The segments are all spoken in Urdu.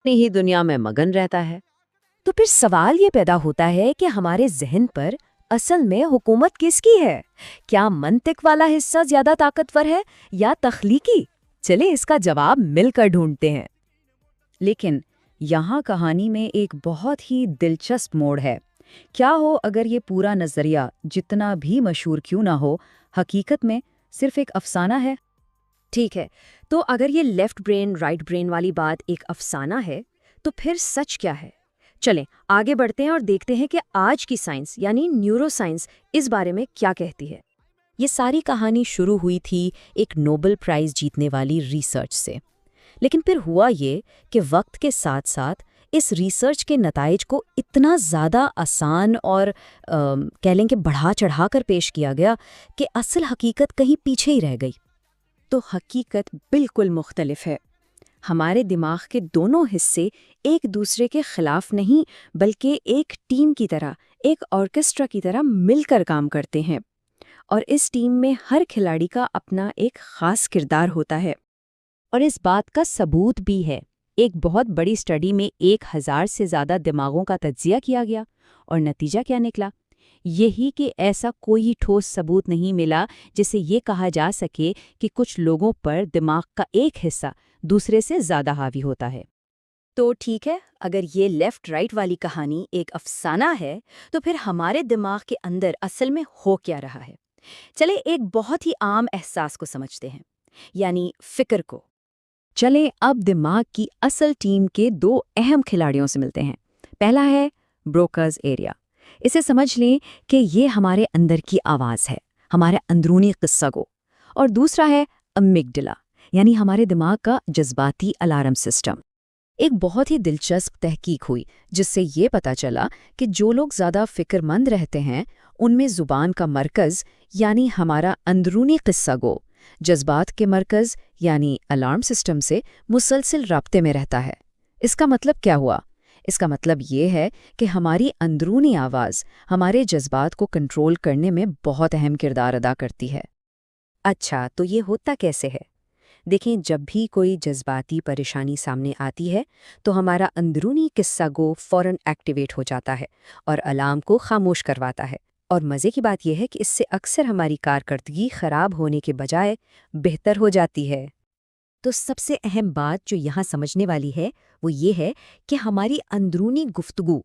اپنی ہی دنیا میں مگن رہتا ہے۔ تو پھر سوال یہ پیدا ہوتا ہے کہ ہمارے ذہن پر اصل میں حکومت کس کی ہے؟ کیا منطق والا حصہ زیادہ طاقتور ہے یا تخلیقی؟ چلے اس کا جواب مل کر ڈھونڈتے ہیں۔ لیکن یہاں کہانی میں ایک بہت ہی دلچسپ موڑ ہے۔ کیا ہو اگر یہ پورا نظریہ جتنا بھی مشہور کیوں نہ ہو، حقیقت میں صرف ایک افسانہ ہے؟ ٹھیک ہے، تو اگر یہ لیفٹ برین رائٹ برین والی بات ایک افسانہ ہے تو پھر سچ کیا ہے؟ چلیں آگے بڑھتے ہیں اور دیکھتے ہیں کہ آج کی سائنس یعنی نیورو سائنس اس بارے میں کیا کہتی ہے۔ یہ ساری کہانی شروع ہوئی تھی ایک نوبل پرائز جیتنے والی ریسرچ سے، لیکن پھر ہوا یہ کہ وقت کے ساتھ ساتھ اس ریسرچ کے نتائج کو اتنا زیادہ آسان اور کہہ لیں کہ بڑھا چڑھا کر پیش کیا گیا کہ اصل حقیقت کہیں پیچھے ہی رہ گئی۔ تو حقیقت بالکل مختلف ہے۔ ہمارے دماغ کے دونوں حصے ایک دوسرے کے خلاف نہیں بلکہ ایک ٹیم کی طرح، ایک آرکیسٹرا کی طرح مل کر کام کرتے ہیں، اور اس ٹیم میں ہر کھلاڑی کا اپنا ایک خاص کردار ہوتا ہے۔ اور اس بات کا ثبوت بھی ہے۔ ایک بہت بڑی اسٹڈی میں 1000 سے زیادہ دماغوں کا تجزیہ کیا گیا، اور نتیجہ کیا نکلا؟ یہی کہ ایسا کوئی ٹھوس ثبوت نہیں ملا جسے یہ کہا جا سکے کہ کچھ لوگوں پر دماغ کا ایک حصہ دوسرے سے زیادہ حاوی ہوتا ہے۔ تو ٹھیک ہے، اگر یہ لیفٹ رائٹ والی کہانی ایک افسانہ ہے تو پھر ہمارے دماغ کے اندر اصل میں ہو کیا رہا ہے؟ چلے ایک بہت ہی عام احساس کو سمجھتے ہیں، یعنی فکر کو۔ چلیں اب دماغ کی اصل ٹیم کے 2 اہم کھلاڑیوں سے ملتے ہیں۔ پہلا ہے بروکاز ایریا۔ اسے سمجھ لیں کہ یہ ہمارے اندر کی آواز ہے، ہمارے اندرونی قصہ گو۔ اور دوسرا ہے امیگڈلا، یعنی ہمارے دماغ کا جذباتی الارم سسٹم۔ ایک بہت ہی دلچسپ تحقیق ہوئی جس سے یہ پتہ چلا کہ جو لوگ زیادہ فکر مند رہتے ہیں ان میں زبان کا مرکز یعنی ہمارا اندرونی قصہ گو جذبات کے مرکز یعنی الارم سسٹم سے مسلسل رابطے میں رہتا ہے۔ اس کا مطلب کیا ہوا؟ اس کا مطلب یہ ہے کہ ہماری اندرونی آواز ہمارے جذبات کو کنٹرول کرنے میں بہت اہم کردار ادا کرتی ہے۔ اچھا، تو یہ ہوتا کیسے ہے؟ دیکھیں، جب بھی کوئی جذباتی پریشانی سامنے آتی ہے تو ہمارا اندرونی قصہ گو فوراً ایکٹیویٹ ہو جاتا ہے اور الارم کو خاموش کرواتا ہے، اور مزے کی بات یہ ہے کہ اس سے اکثر ہماری کارکردگی خراب ہونے کے بجائے بہتر ہو جاتی ہے۔ تو سب سے اہم بات جو یہاں سمجھنے والی ہے وہ یہ ہے کہ ہماری اندرونی گفتگو،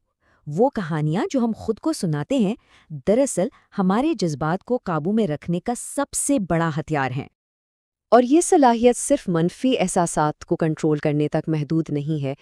وہ کہانیاں جو ہم خود کو سناتے ہیں، دراصل ہمارے جذبات کو قابو میں رکھنے کا سب سے بڑا ہتھیار ہیں۔ اور یہ صلاحیت صرف منفی احساسات کو کنٹرول کرنے تک محدود نہیں ہے،